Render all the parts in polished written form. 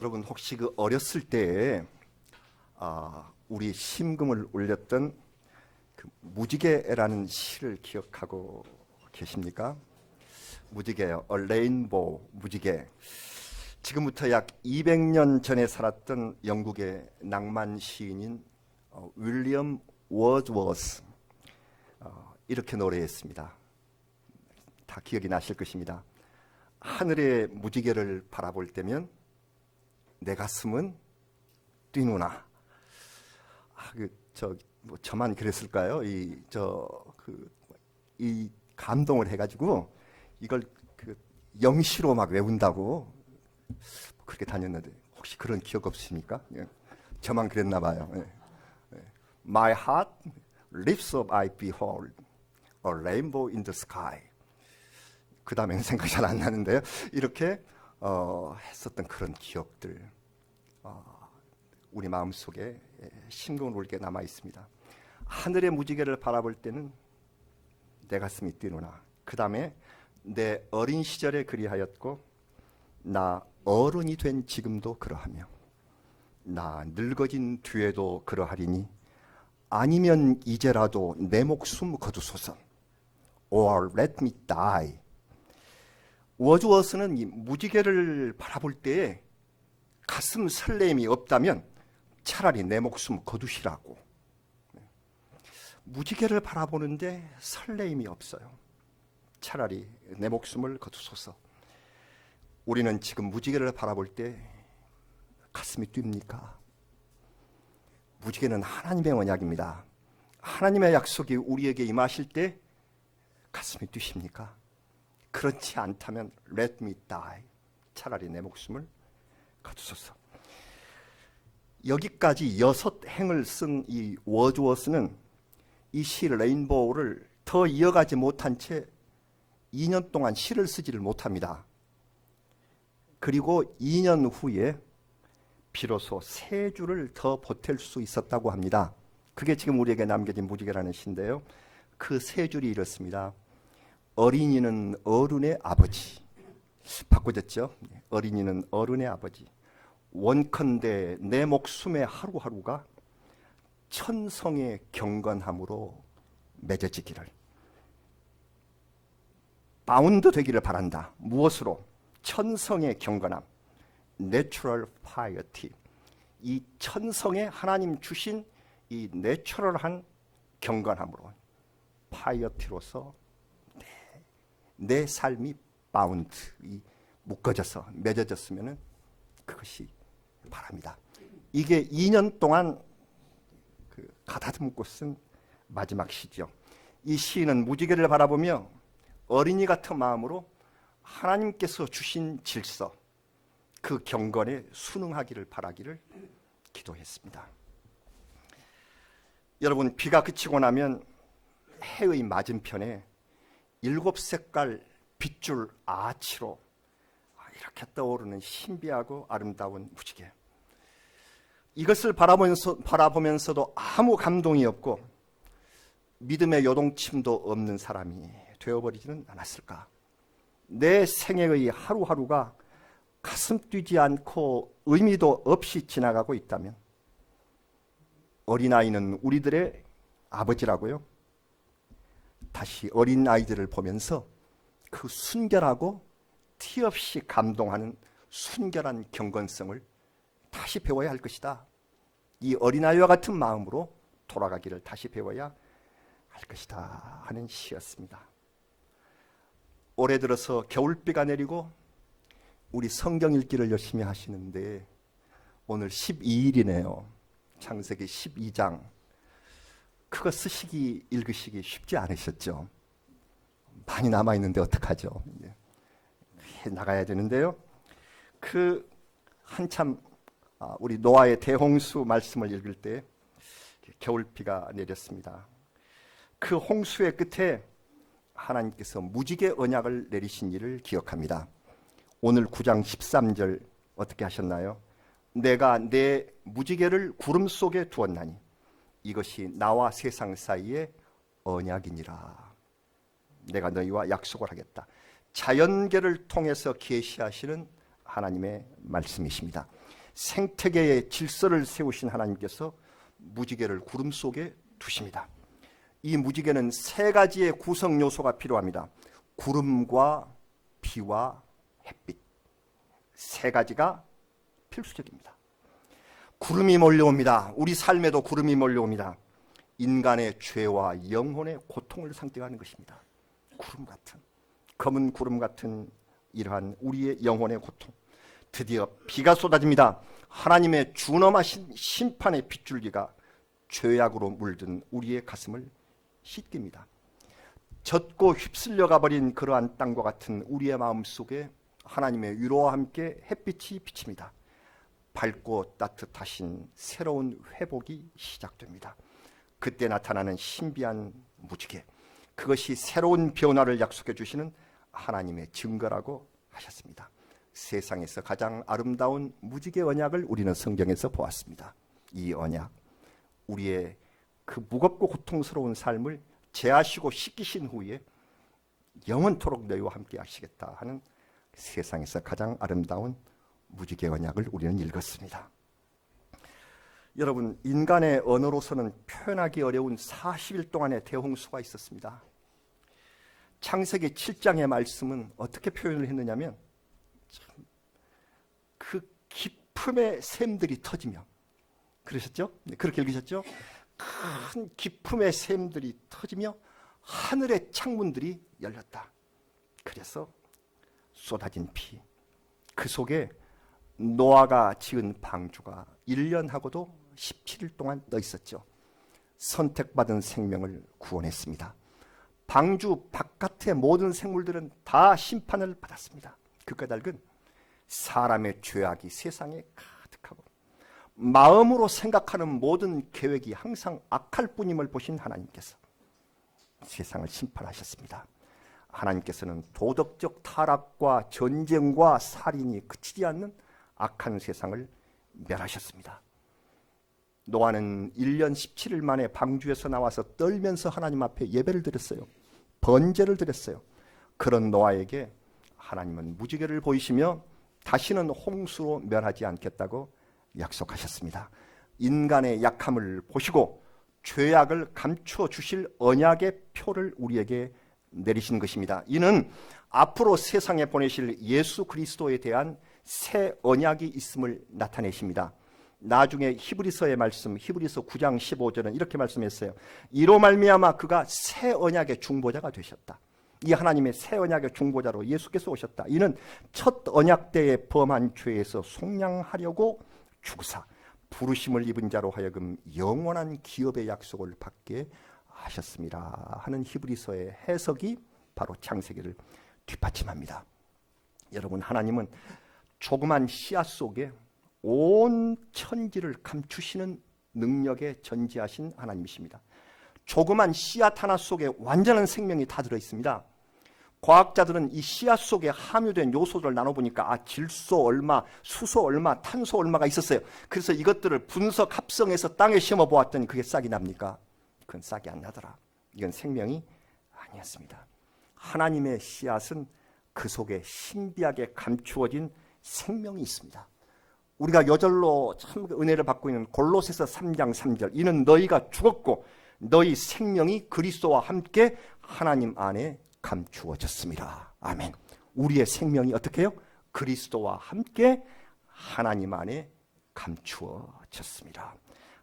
여러분 혹시 그 어렸을 때 우리 심금을 울렸던 그 무지개라는 시를 기억하고 계십니까? 무지개요. 레인보우 무지개. 지금부터 약 200년 전에 살았던 영국의 낭만 시인인 윌리엄 워즈워스 이렇게 노래했습니다. 다 기억이 나실 것입니다. 하늘의 무지개를 바라볼 때면 내 가슴은 뛰누나. 저만 그랬을까요? 이 감동을 해가지고 이걸 영시로 막 외운다고 그렇게 다녔는데 혹시 그런 기억 없으십니까? 예. 저만 그랬나 봐요. 예. 예. My heart lifts up, I behold a rainbow in the sky. 그 다음에는 생각이 잘 안 나는데요. 이렇게 했었던 그런 기억들 우리 마음속에 심금을 울게 남아 있습니다. 하늘의 무지개를 바라볼 때는 내 가슴이 뛰노나. 그 다음에 내 어린 시절에 그리하였고 나 어른이 된 지금도 그러하며 나 늙어진 뒤에도 그러하리니 아니면 이제라도 내 목숨 거두소서. Or let me die. 워즈워스는 이 무지개를 바라볼 때에 가슴 설렘이 없다면 차라리 내 목숨 거두시라고. 무지개를 바라보는데 설레임이 없어요. 차라리 내 목숨을 거두소서. 우리는 지금 무지개를 바라볼 때 가슴이 뜁니까? 무지개는 하나님의 언약입니다. 하나님의 약속이 우리에게 임하실 때 가슴이 뛰십니까? 그렇지 않다면 let me die. 차라리 내 목숨을 거두소서. 여기까지 6행을 쓴 이 워즈워스는 이 시 레인보우를 더 이어가지 못한 채 2년 동안 시를 쓰지를 못합니다. 그리고 2년 후에 비로소 3줄을 더 보탤 수 있었다고 합니다. 그게 지금 우리에게 남겨진 무지개라는 시인데요. 그 3줄이 이렇습니다. 어린이는 어른의 아버지. 바꿔졌죠? 어린이는 어른의 아버지. 원컨대 내 목숨의 하루하루가 천성의 경건함으로 맺어지기를. 바운드 되기를 바란다. 무엇으로? 천성의 경건함. Natural piety. 이 천성의 하나님 주신 이 내추럴한 경건함으로 파이어티로서 내 삶이 바운드, 묶어져서 맺어졌으면 그것이 바랍니다. 이게 2년 동안 가다듬고 쓴 마지막 시죠. 이 시인은 무지개를 바라보며 어린이 같은 마음으로 하나님께서 주신 질서, 그 경건에 순응하기를 바라기를 기도했습니다. 여러분, 비가 그치고 나면 해의 맞은편에 7색깔 빗줄 아치로 이렇게 떠오르는 신비하고 아름다운 무지개. 이것을 바라보면서도 아무 감동이 없고 믿음의 요동침도 없는 사람이 되어버리지는 않았을까. 내 생애의 하루하루가 가슴 뛰지 않고 의미도 없이 지나가고 있다면 어린아이는 우리들의 아버지라고요. 다시 어린아이들을 보면서 그 순결하고 티 없이 감동하는 순결한 경건성을 다시 배워야 할 것이다. 이 어린아이와 같은 마음으로 돌아가기를 다시 배워야 할 것이다 하는 시였습니다. 올해 들어서 겨울비가 내리고 우리 성경 읽기를 열심히 하시는데 오늘 12일이네요. 창세기 12장. 그거 읽으시기 쉽지 않으셨죠? 많이 남아있는데 어떡하죠? 나가야 되는데요. 한참 우리 노아의 대홍수 말씀을 읽을 때 겨울비가 내렸습니다. 그 홍수의 끝에 하나님께서 무지개 언약을 내리신 일을 기억합니다. 오늘 9장 13절 어떻게 하셨나요? 내가 내 무지개를 구름 속에 두었나니 이것이 나와 세상 사이의 언약이니라. 내가 너희와 약속을 하겠다. 자연계를 통해서 계시하시는 하나님의 말씀이십니다. 생태계의 질서를 세우신 하나님께서 무지개를 구름 속에 두십니다. 이 무지개는 세 가지의 구성 요소가 필요합니다. 구름과 비와 햇빛, 세 가지가 필수적입니다. 구름이 몰려옵니다. 우리 삶에도 구름이 몰려옵니다. 인간의 죄와 영혼의 고통을 상징하는 것입니다. 구름 같은, 검은 구름 같은 이러한 우리의 영혼의 고통. 드디어 비가 쏟아집니다. 하나님의 준엄하신 심판의 빗줄기가 죄악으로 물든 우리의 가슴을 씻깁니다. 젖고 휩쓸려 가버린 그러한 땅과 같은 우리의 마음 속에 하나님의 위로와 함께 햇빛이 비칩니다. 밝고 따뜻하신 새로운 회복이 시작됩니다. 그때 나타나는 신비한 무지개, 그것이 새로운 변화를 약속해 주시는 하나님의 증거라고 하셨습니다. 세상에서 가장 아름다운 무지개 언약을 우리는 성경에서 보았습니다. 이 언약, 우리의 그 무겁고 고통스러운 삶을 제하시고 씻기신 후에 영원토록 너희와 함께 하시겠다 하는 세상에서 가장 아름다운 무지개 언약을 우리는 읽었습니다. 여러분, 인간의 언어로서는 표현하기 어려운 40일 동안의 대홍수가 있었습니다. 창세기 7장의 말씀은 어떻게 표현을 했느냐면 그 깊음의 샘들이 터지며, 그러셨죠? 그렇게 읽으셨죠? 큰 깊음의 샘들이 터지며 하늘의 창문들이 열렸다. 그래서 쏟아진 피, 그 속에 노아가 지은 방주가 1년하고도 17일 동안 떠 있었죠. 선택받은 생명을 구원했습니다. 방주 바깥의 모든 생물들은 다 심판을 받았습니다. 그 까닭은 사람의 죄악이 세상에 가득하고 마음으로 생각하는 모든 계획이 항상 악할 뿐임을 보신 하나님께서 세상을 심판하셨습니다. 하나님께서는 도덕적 타락과 전쟁과 살인이 그치지 않는 악한 세상을 멸하셨습니다. 노아는 1년 17일 만에 방주에서 나와서 떨면서 하나님 앞에 예배를 드렸어요. 번제를 드렸어요. 그런 노아에게 하나님은 무지개를 보이시며 다시는 홍수로 멸하지 않겠다고 약속하셨습니다. 인간의 약함을 보시고 죄악을 감추어 주실 언약의 표를 우리에게 내리신 것입니다. 이는 앞으로 세상에 보내실 예수 그리스도에 대한 새 언약이 있음을 나타내십니다. 나중에 히브리서의 말씀, 히브리서 9장 15절은 이렇게 말씀했어요. 이로 말미암아 그가 새 언약의 중보자가 되셨다. 이 하나님의 새 언약의 중보자로 예수께서 오셨다. 이는 첫 언약 때에 범한 죄에서 속량하려고 죽으사 부르심을 입은 자로 하여금 영원한 기업의 약속을 받게 하셨습니다 하는 히브리서의 해석이 바로 창세기를 뒷받침합니다. 여러분, 하나님은 조그만 씨앗 속에 온 천지를 감추시는 능력에 전지하신 하나님이십니다. 조그만 씨앗 하나 속에 완전한 생명이 다 들어있습니다. 과학자들은 이 씨앗 속에 함유된 요소들을 나눠보니까 질소 얼마, 수소 얼마, 탄소 얼마가 있었어요. 그래서 이것들을 분석 합성해서 땅에 심어보았더니 그게 싹이 납니까? 그건 싹이 안 나더라. 이건 생명이 아니었습니다. 하나님의 씨앗은 그 속에 신비하게 감추어진 생명이 있습니다. 우리가 여절로 참 은혜를 받고 있는 골로새서 3장 3절, 이는 너희가 죽었고 너희 생명이 그리스도와 함께 하나님 안에 감추어졌습니다. 아멘. 우리의 생명이 어떻게 해요? 그리스도와 함께 하나님 안에 감추어졌습니다.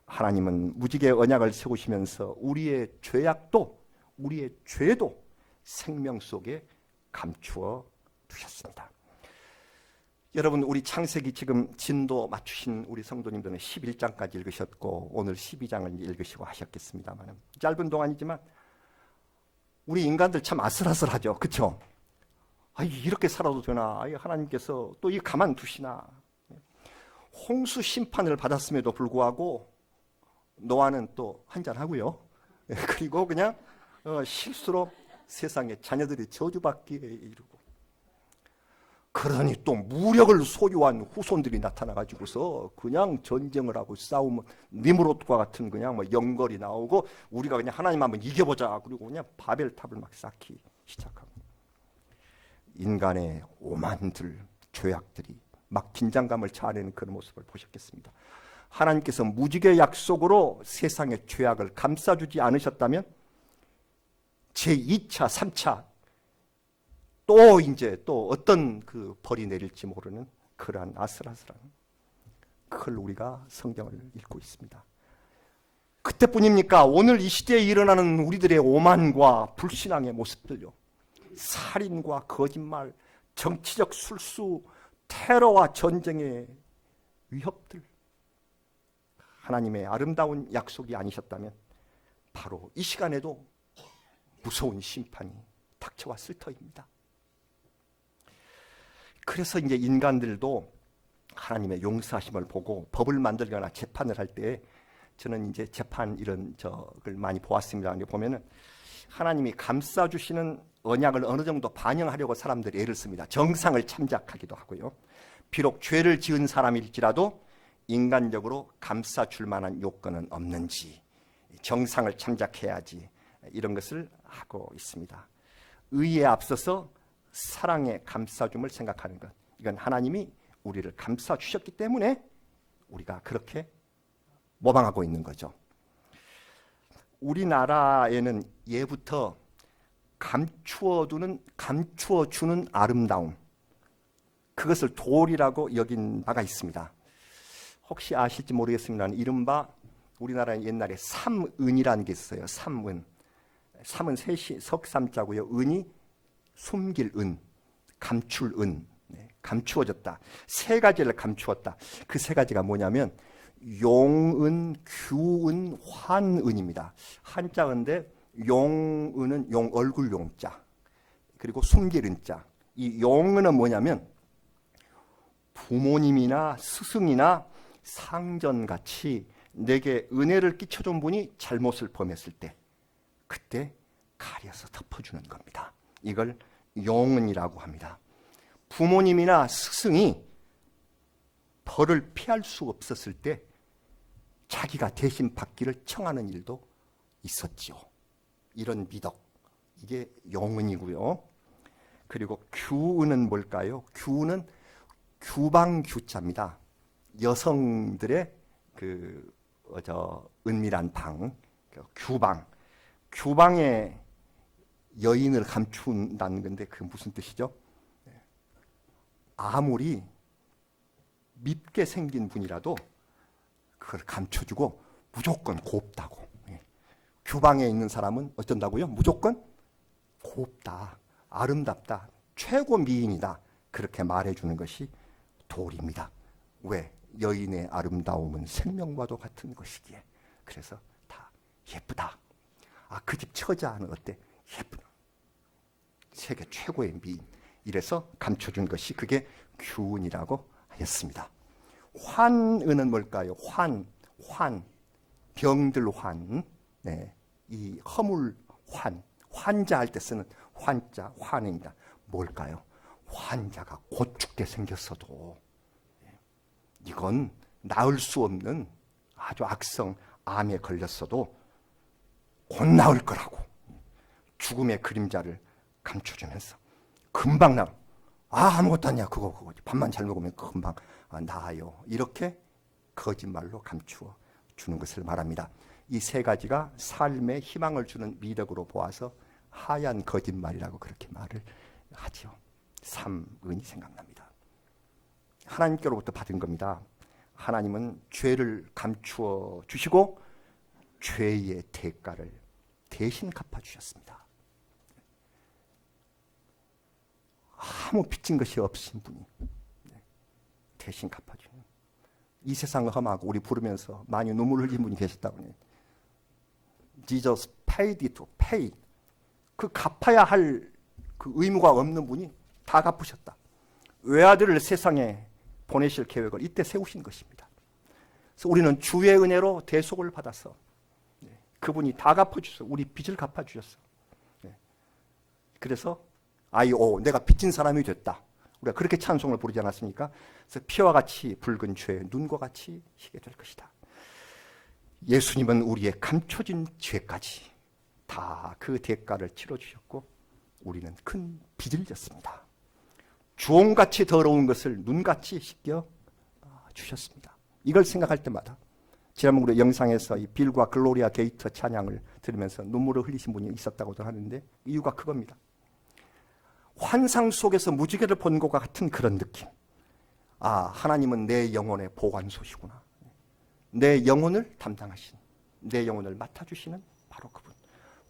하나님은 무지개 언약을 세우시면서 우리의 죄악도, 우리의 죄도 생명 속에 감추어 두셨습니다. 여러분, 우리 창세기 지금 진도 맞추신 우리 성도님들은 11장까지 읽으셨고 오늘 12장을 읽으시고 하셨겠습니다만, 짧은 동안이지만 우리 인간들 참 아슬아슬하죠. 그렇죠? 이렇게 살아도 되나? 하나님께서 또 이 가만두시나? 홍수 심판을 받았음에도 불구하고 노아는 또 한잔하고요. 그리고 그냥 실수로 세상에 자녀들이 저주받기에 이르고, 그러니 또 무력을 소유한 후손들이 나타나가지고서 그냥 전쟁을 하고 싸우면 니므롯과 같은 그냥 영걸이 나오고 우리가 그냥 하나님 한번 이겨보자, 그리고 그냥 바벨탑을 막 쌓기 시작하고, 인간의 오만들, 죄악들이 막 긴장감을 자아내는 그런 모습을 보셨겠습니다. 하나님께서 무지개 약속으로 세상의 죄악을 감싸주지 않으셨다면 제2차, 3차 또 어떤 그 벌이 내릴지 모르는 그러한 아슬아슬한 그걸 우리가 성경을 읽고 있습니다. 그때뿐입니까? 오늘 이 시대에 일어나는 우리들의 오만과 불신앙의 모습들요. 살인과 거짓말, 정치적 술수, 테러와 전쟁의 위협들. 하나님의 아름다운 약속이 아니셨다면 바로 이 시간에도 무서운 심판이 닥쳐왔을 터입니다. 그래서 이제 인간들도 하나님의 용서하심을 보고 법을 만들거나 재판을 할 때 저는 이제 재판 이런 적을 많이 보았습니다. 보면은 하나님이 감싸주시는 언약을 어느 정도 반영하려고 사람들이 애를 씁니다. 정상을 참작하기도 하고요. 비록 죄를 지은 사람일지라도 인간적으로 감싸줄 만한 요건은 없는지 정상을 참작해야지 이런 것을 하고 있습니다. 의에 앞서서 사랑의 감싸줌을 생각하는 것, 이건 하나님이 우리를 감싸주셨기 때문에 우리가 그렇게 모방하고 있는 거죠. 우리나라에는 예부터 감추어주는 아름다움, 그것을 도리라고 여긴 바가 있습니다. 혹시 아실지 모르겠습니다. 이른바 우리나라에 옛날에 삼은이라는 게 있어요. 삼은 셋이 석삼자고요. 은이 숨길 은, 감출 은, 감추어졌다. 세 가지를 감추었다. 그 세 가지가 뭐냐면 용은, 규은, 환은입니다. 한자인데 용은은 용 얼굴 용자, 그리고 숨길 은자. 이 용은은 뭐냐면 부모님이나 스승이나 상전같이 내게 은혜를 끼쳐준 분이 잘못을 범했을 때 그때 가려서 덮어주는 겁니다. 이걸 용은이라고 합니다. 부모님이나 스승이 벌을 피할 수 없었을 때 자기가 대신 받기를 청하는 일도 있었지요. 이런 미덕, 이게 용은이고요. 그리고 규은은 뭘까요? 규는 규방규자입니다. 여성들의 은밀한 방, 규방에 여인을 감춘다는 건데 그 무슨 뜻이죠? 아무리 밉게 생긴 분이라도 그걸 감춰주고 무조건 곱다고. 규방에 있는 사람은 어쩐다고요? 무조건 곱다, 아름답다, 최고 미인이다, 그렇게 말해주는 것이 도리입니다. 왜? 여인의 아름다움은 생명과도 같은 것이기에. 그래서 다 예쁘다. 그 집 처자는 어때? 예쁘다. 세계 최고의 미인. 이래서 감춰준 것이 그게 규은이라고 하였습니다. 환은은 뭘까요? 병들 환. 이 허물 환자할 때 쓰는 환자, 환입니다. 뭘까요? 환자가 곧 죽게 생겼어도 이건 나을 수 없는 아주 악성 암에 걸렸어도 곧 나을 거라고 죽음의 그림자를 감춰주면서 금방 아무것도 아니야, 그거 밥만 잘 먹으면 금방 나아요, 이렇게 거짓말로 감추어 주는 것을 말합니다. 이 세 가지가 삶에 희망을 주는 미덕으로 보아서 하얀 거짓말이라고 그렇게 말을 하죠. 삼은이 생각납니다. 하나님께로부터 받은 겁니다. 하나님은 죄를 감추어 주시고 죄의 대가를 대신 갚아주셨습니다. 아무 빚진 것이 없으신 분이 대신 갚아주는, 이 세상을 험하고 우리 부르면서 많이 눈물을 흘린 분이 계셨다고 해요. Jesus paid to pay. 그 갚아야 할 그 의무가 없는 분이 다 갚으셨다. 외아들을 세상에 보내실 계획을 이때 세우신 것입니다. 그래서 우리는 주의 은혜로 대속을 받아서 그분이 다 갚아주셨어요. 우리 빚을 갚아주셨어요. 그래서 내가 빚진 사람이 됐다. 우리가 그렇게 찬송을 부르지 않았습니까? 그래서 피와 같이 붉은 죄, 눈과 같이 희게 될 것이다. 예수님은 우리의 감춰진 죄까지 다 그 대가를 치러주셨고 우리는 큰 빚을 졌습니다. 주홍같이 더러운 것을 눈같이 씻겨 주셨습니다. 이걸 생각할 때마다 지난번 우리 영상에서 이 빌과 글로리아 게이터 찬양을 들으면서 눈물을 흘리신 분이 있었다고도 하는데 이유가 그겁니다. 환상 속에서 무지개를 본 것과 같은 그런 느낌. 아, 하나님은 내 영혼의 보관소시구나. 내 영혼을 담당하신, 내 영혼을 맡아주시는 바로 그분.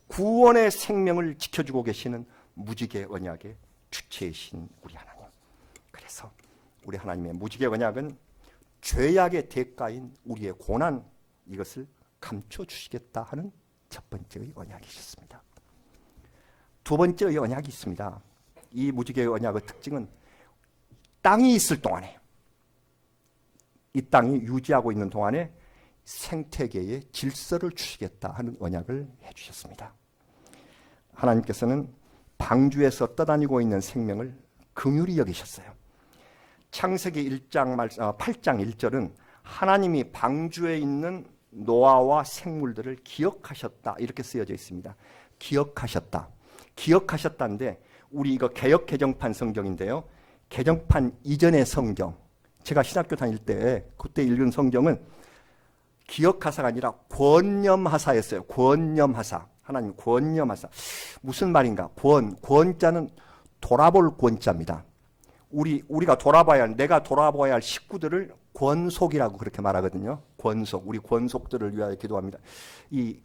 구원의 생명을 지켜주고 계시는 무지개 언약의 주체이신 우리 하나님. 그래서 우리 하나님의 무지개 언약은 죄악의 대가인 우리의 고난, 이것을 감춰주시겠다 하는 첫 번째의 언약이셨습니다. 두 번째의 언약이 있습니다. 이 무지개의 언약의 특징은 땅이 있을 동안에, 이 땅이 유지하고 있는 동안에 생태계에 질서를 주시겠다 하는 언약을 해주셨습니다. 하나님께서는 방주에서 떠다니고 있는 생명을 긍휼히 여기셨어요. 창세기 8장 1절은 하나님이 방주에 있는 노아와 생물들을 기억하셨다 이렇게 쓰여져 있습니다. 기억하셨다. 기억하셨다인데 우리 이거 개역 개정판 성경인데요. 개정판 이전의 성경, 제가 신학교 다닐 때 그때 읽은 성경은 기억하사가 아니라 권념하사였어요. 권념하사. 하나님 권념하사. 무슨 말인가? 권자는 돌아볼 권자입니다. 우리가 돌아봐야 할, 내가 돌아봐야 할 식구들을 권속이라고 그렇게 말하거든요. 권속. 우리 권속들을 위하여 기도합니다.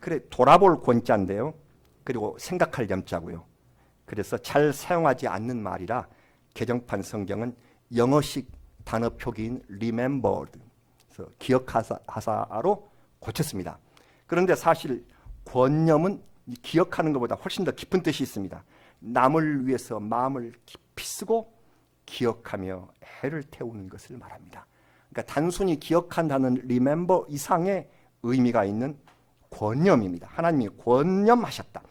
그래, 돌아볼 권자인데요. 그리고 생각할 염자고요. 그래서 잘 사용하지 않는 말이라 개정판 성경은 영어식 단어 표기인 remembered, 그래서 기억하사로 고쳤습니다. 그런데 사실 권념은 기억하는 것보다 훨씬 더 깊은 뜻이 있습니다. 남을 위해서 마음을 깊이 쓰고 기억하며 해를 태우는 것을 말합니다. 그러니까 단순히 기억한다는 remember 이상의 의미가 있는 권념입니다. 하나님이 권념하셨다.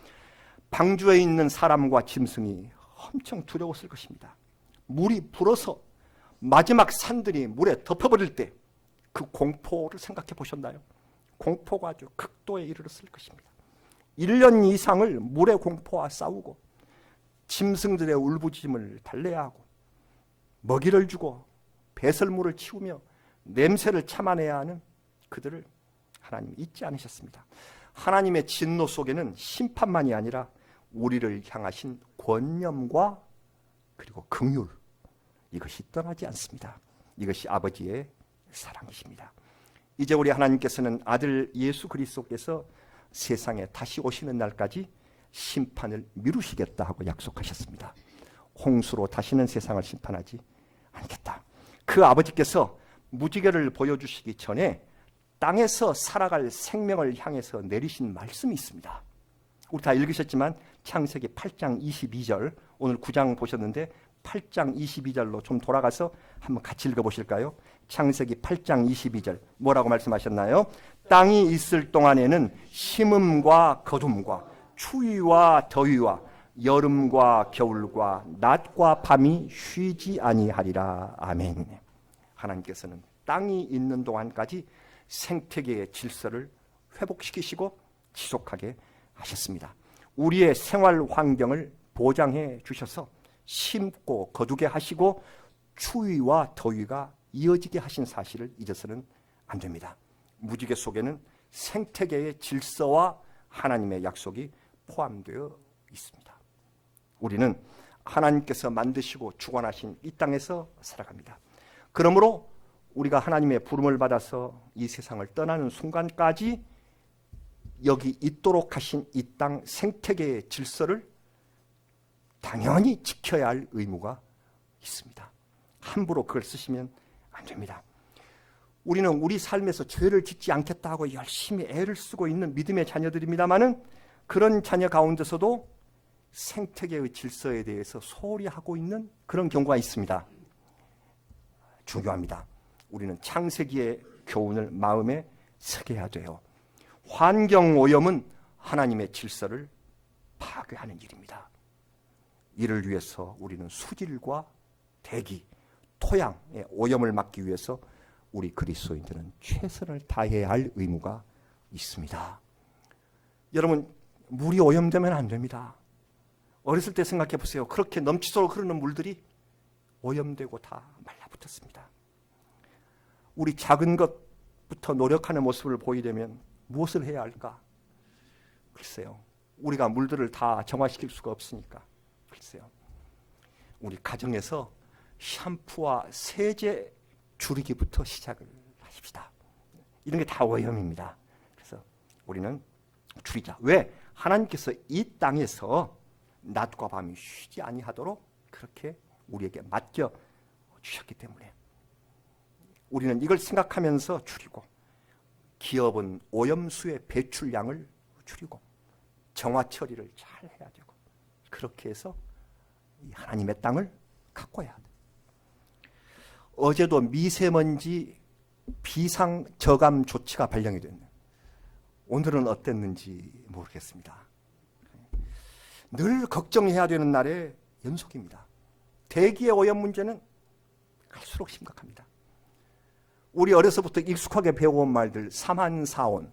방주에 있는 사람과 짐승이 엄청 두려웠을 것입니다. 물이 불어서 마지막 산들이 물에 덮어버릴 때 그 공포를 생각해 보셨나요? 공포가 아주 극도에 이르렀을 것입니다. 1년 이상을 물의 공포와 싸우고 짐승들의 울부짖음을 달래야 하고 먹이를 주고 배설물을 치우며 냄새를 참아내야 하는 그들을 하나님이 잊지 않으셨습니다. 하나님의 진노 속에는 심판만이 아니라 우리를 향하신 권념과 그리고 긍휼, 이것이 떠나지 않습니다. 이것이 아버지의 사랑이십니다. 이제 우리 하나님께서는 아들 예수 그리스도께서 세상에 다시 오시는 날까지 심판을 미루시겠다 하고 약속하셨습니다. 홍수로 다시는 세상을 심판하지 않겠다. 그 아버지께서 무지개를 보여주시기 전에 땅에서 살아갈 생명을 향해서 내리신 말씀이 있습니다. 우리 다 읽으셨지만 창세기 8장 22절, 오늘 9장 보셨는데 8장 22절로 좀 돌아가서 한번 같이 읽어보실까요? 창세기 8장 22절 뭐라고 말씀하셨나요? 땅이 있을 동안에는 심음과 거둠과 추위와 더위와 여름과 겨울과 낮과 밤이 쉬지 아니하리라. 아멘. 하나님께서는 땅이 있는 동안까지 생태계의 질서를 회복시키시고 지속하게 하셨습니다. 우리의 생활 환경을 보장해 주셔서 심고 거두게 하시고 추위와 더위가 이어지게 하신 사실을 잊어서는 안 됩니다. 무지개 속에는 생태계의 질서와 하나님의 약속이 포함되어 있습니다. 우리는 하나님께서 만드시고 주관하신 이 땅에서 살아갑니다. 그러므로 우리가 하나님의 부름을 받아서 이 세상을 떠나는 순간까지 여기 있도록 하신 이 땅 생태계의 질서를 당연히 지켜야 할 의무가 있습니다. 함부로 그걸 쓰시면 안 됩니다. 우리는 우리 삶에서 죄를 짓지 않겠다 하고 열심히 애를 쓰고 있는 믿음의 자녀들입니다마는 그런 자녀 가운데서도 생태계의 질서에 대해서 소홀히 하고 있는 그런 경우가 있습니다. 중요합니다. 우리는 창세기의 교훈을 마음에 새겨야 돼요. 환경오염은 하나님의 질서를 파괴하는 일입니다. 이를 위해서 우리는 수질과 대기, 토양의 오염을 막기 위해서 우리 그리스도인들은 최선을 다해야 할 의무가 있습니다. 여러분, 물이 오염되면 안 됩니다. 어렸을 때 생각해 보세요. 그렇게 넘치도록 흐르는 물들이 오염되고 다 말라붙었습니다. 우리 작은 것부터 노력하는 모습을 보이려면 무엇을 해야 할까? 글쎄요. 우리가 물들을 다 정화시킬 수가 없으니까. 글쎄요. 우리 가정에서 샴푸와 세제 줄이기부터 시작을 하십시다. 이런 게 다 오염입니다. 그래서 우리는 줄이자. 왜? 하나님께서 이 땅에서 낮과 밤이 쉬지 아니하도록 그렇게 우리에게 맡겨 주셨기 때문에 우리는 이걸 생각하면서 줄이고, 기업은 오염수의 배출량을 줄이고 정화 처리를 잘 해야 되고, 그렇게 해서 이 하나님의 땅을 가꿔야 돼. 어제도 미세먼지 비상 저감 조치가 발령이 됐네요. 오늘은 어땠는지 모르겠습니다. 늘 걱정해야 되는 날의 연속입니다. 대기의 오염 문제는 갈수록 심각합니다. 우리 어려서부터 익숙하게 배워온 말들, 사만사온,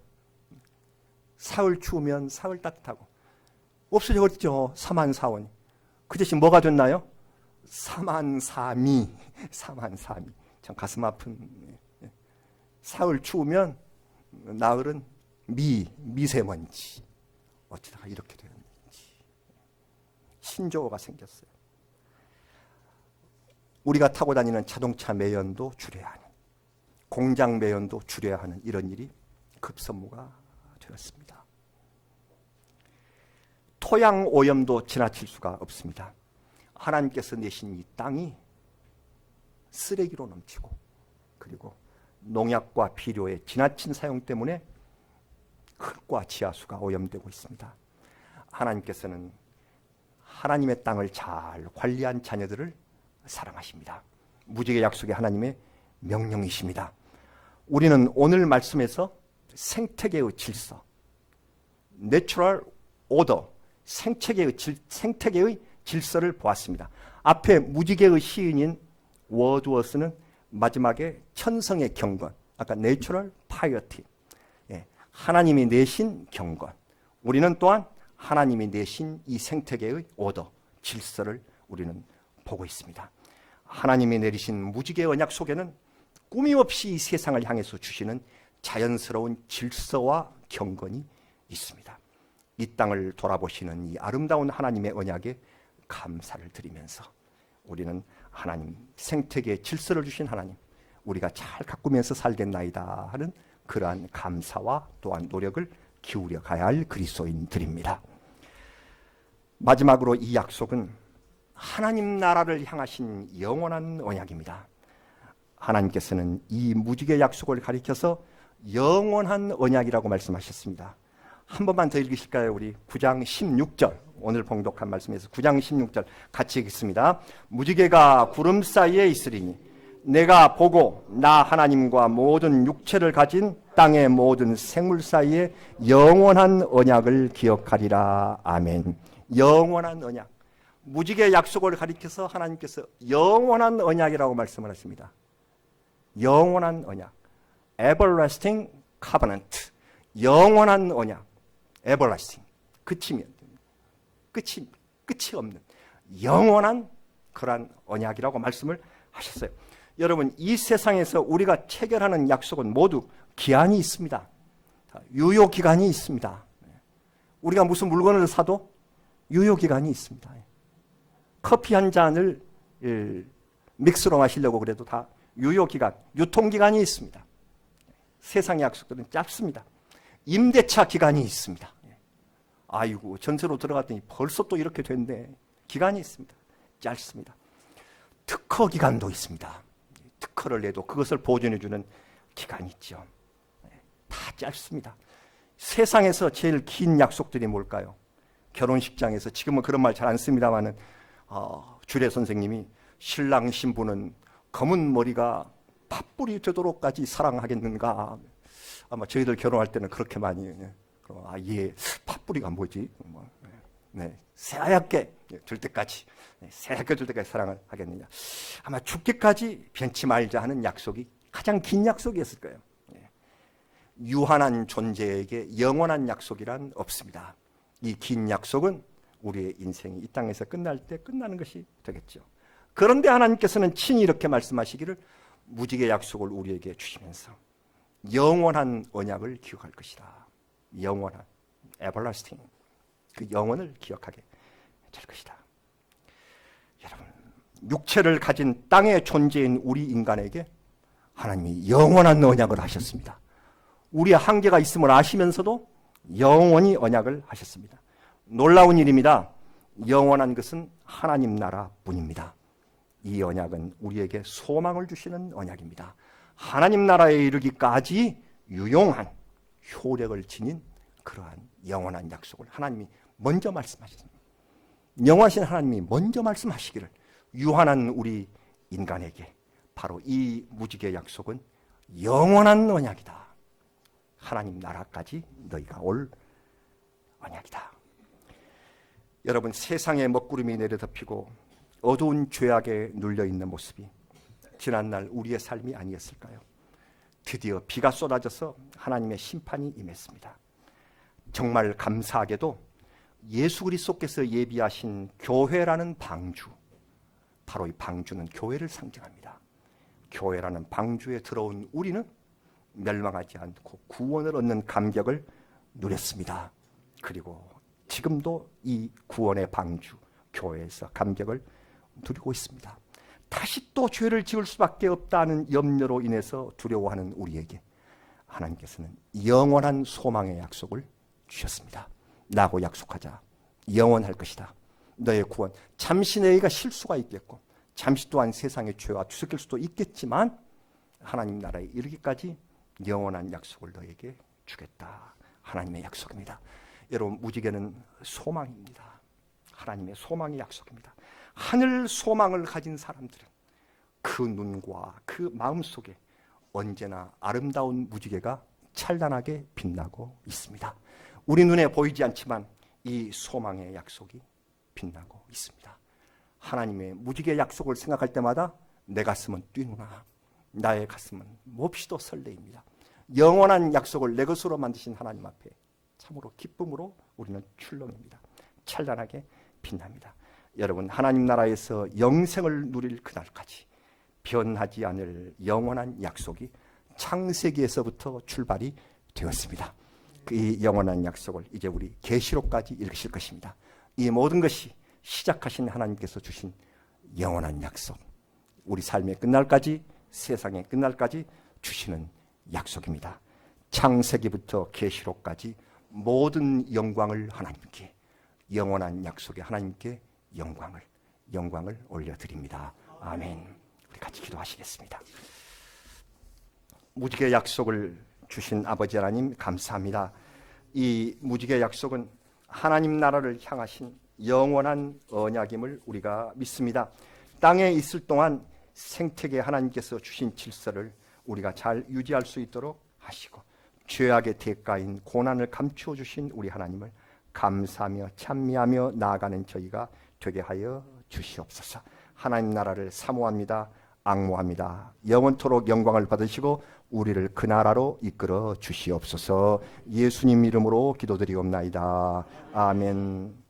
사흘 추우면 사흘 따뜻하고, 없어졌죠. 사만사온. 그 대신 뭐가 됐나요? 사만사미. 사만사미. 참 가슴 아픈. 사흘 추우면 나흘은 미세먼지. 어쩌다가 이렇게 되는지. 신조어가 생겼어요. 우리가 타고 다니는 자동차 매연도 줄여야 하는, 공장 매연도 줄여야 하는 이런 일이 급선무가 되었습니다. 토양 오염도 지나칠 수가 없습니다. 하나님께서 내신 이 땅이 쓰레기로 넘치고, 그리고 농약과 비료의 지나친 사용 때문에 흙과 지하수가 오염되고 있습니다. 하나님께서는 하나님의 땅을 잘 관리한 자녀들을 사랑하십니다. 무지개 약속의 하나님의 명령이십니다. 우리는 오늘 말씀에서 생태계의 질서, 내추럴 오더, 생태계의 질서를 보았습니다. 앞에 무지개의 시인인 워드워스는 마지막에 천성의 경건, 아까 내추럴 파이어티, 하나님이 내신 경건, 우리는 또한 하나님이 내신 이 생태계의 오더, 질서를 우리는 보고 있습니다. 하나님이 내리신 무지개 언약 속에는 꾸밈없이 이 세상을 향해서 주시는 자연스러운 질서와 경건이 있습니다. 이 땅을 돌아보시는 이 아름다운 하나님의 언약에 감사를 드리면서 우리는 하나님, 생태계의 질서를 주신 하나님, 우리가 잘 가꾸면서 살겠나이다 하는 그러한 감사와 또한 노력을 기울여 가야 할 그리스도인들입니다. 마지막으로 이 약속은 하나님 나라를 향하신 영원한 언약입니다. 하나님께서는 이 무지개 약속을 가리켜서 영원한 언약이라고 말씀하셨습니다. 한 번만 더 읽으실까요? 우리 9장 16절, 오늘 봉독한 말씀에서 9장 16절 같이 읽겠습니다. 무지개가 구름 사이에 있으리니 내가 보고 나 하나님과 모든 육체를 가진 땅의 모든 생물 사이에 영원한 언약을 기억하리라. 아멘. 영원한 언약. 무지개 약속을 가리켜서 하나님께서 영원한 언약이라고 말씀을 하십니다. 영원한 언약. Everlasting covenant. 영원한 언약. Everlasting. 끝이 없는 영원한 그러한 언약이라고 말씀을 하셨어요. 여러분, 이 세상에서 우리가 체결하는 약속은 모두 기한이 있습니다. 유효기간이 있습니다. 우리가 무슨 물건을 사도 유효기간이 있습니다. 커피 한 잔을 믹스로 마시려고 그래도 다 유효기간, 유통기간이 있습니다. 세상의 약속들은 짧습니다. 임대차 기간이 있습니다. 아이고, 전세로 들어갔더니 벌써 또 이렇게 됐네. 기간이 있습니다. 짧습니다. 특허 기간도 있습니다. 특허를 내도 그것을 보존해주는 기간이 있죠. 다 짧습니다. 세상에서 제일 긴 약속들이 뭘까요? 결혼식장에서, 지금은 그런 말 잘 안 씁니다만은 주례 선생님이 신랑 신부는 검은 머리가 팥불이 되도록까지 사랑하겠는가. 아마 저희들 결혼할 때는 그렇게 많이, 예, 팥불이가 뭐지? 네, 새하얗게 될 때까지, 새하얗게 될 때까지 사랑을 하겠느냐. 아마 죽기까지 변치 말자 하는 약속이 가장 긴 약속이었을 거예요. 유한한 존재에게 영원한 약속이란 없습니다. 이 긴 약속은 우리의 인생이 이 땅에서 끝날 때 끝나는 것이 되겠죠. 그런데 하나님께서는 친히 이렇게 말씀하시기를 무지개 약속을 우리에게 주시면서 영원한 언약을 기억할 것이다. 영원한 everlasting, 그 영원을 기억하게 될 것이다. 여러분, 육체를 가진 땅의 존재인 우리 인간에게 하나님이 영원한 언약을 하셨습니다. 우리의 한계가 있음을 아시면서도 영원히 언약을 하셨습니다. 놀라운 일입니다. 영원한 것은 하나님 나라뿐입니다. 이 언약은 우리에게 소망을 주시는 언약입니다. 하나님 나라에 이르기까지 유용한 효력을 지닌 그러한 영원한 약속을 하나님이 먼저 말씀하셨습니다. 영원하신 하나님이 먼저 말씀하시기를 유한한 우리 인간에게 바로 이 무지개 약속은 영원한 언약이다. 하나님 나라까지 너희가 올 언약이다. 여러분, 세상의 먹구름이 내려덮이고 어두운 죄악에 눌려있는 모습이 지난날 우리의 삶이 아니었을까요? 드디어 비가 쏟아져서 하나님의 심판이 임했습니다. 정말 감사하게도 예수 그리스도께서 예비하신 교회라는 방주, 바로 이 방주는 교회를 상징합니다. 교회라는 방주에 들어온 우리는 멸망하지 않고 구원을 얻는 감격을 누렸습니다. 그리고 지금도 이 구원의 방주, 교회에서 감격을 누리고 있습니다. 다시 또 죄를 지을 수밖에 없다는 염려로 인해서 두려워하는 우리에게 하나님께서는 영원한 소망의 약속을 주셨습니다. 나하고 약속하자. 영원할 것이다. 너의 구원. 잠시 너희가 실수가 있겠고 잠시 또한 세상의 죄와 뒤섞일 수도 있겠지만 하나님 나라에 이르기까지 영원한 약속을 너에게 주겠다. 하나님의 약속입니다. 여러분, 무지개는 소망입니다. 하나님의 소망의 약속입니다. 하늘 소망을 가진 사람들은 그 눈과 그 마음속에 언제나 아름다운 무지개가 찬란하게 빛나고 있습니다. 우리 눈에 보이지 않지만 이 소망의 약속이 빛나고 있습니다. 하나님의 무지개 약속을 생각할 때마다 내 가슴은 뛰누나 나의 가슴은 몹시도 설레입니다. 영원한 약속을 내 것으로 만드신 하나님 앞에 참으로 기쁨으로 우리는 출렁입니다. 찬란하게 빛납니다. 여러분, 하나님 나라에서 영생을 누릴 그날까지 변하지 않을 영원한 약속이 창세기에서부터 출발이 되었습니다. 이 영원한 약속을 이제 우리 계시록까지 읽으실 것입니다. 이 모든 것이 시작하신 하나님께서 주신 영원한 약속, 우리 삶의 끝날까지, 세상의 끝날까지 주시는 약속입니다. 창세기부터 계시록까지 모든 영광을 하나님께, 영원한 약속의 하나님께 영광을 올려드립니다. 아멘. 우리 같이 기도하시겠습니다. 무지개 약속을 주신 아버지 하나님 감사합니다. 이 무지개 약속은 하나님 나라를 향하신 영원한 언약임을 우리가 믿습니다. 땅에 있을 동안 생태계 하나님께서 주신 질서를 우리가 잘 유지할 수 있도록 하시고 죄악의 대가인 고난을 감추어 주신 우리 하나님을 감사하며 찬미하며 나아가는 저희가 되게 하여 주시옵소서. 하나님 나라를 사모합니다. 앙모합니다. 영원토록 영광을 받으시고 우리를 그 나라로 이끌어 주시옵소서. 예수님 이름으로 기도드리옵나이다. 아멘.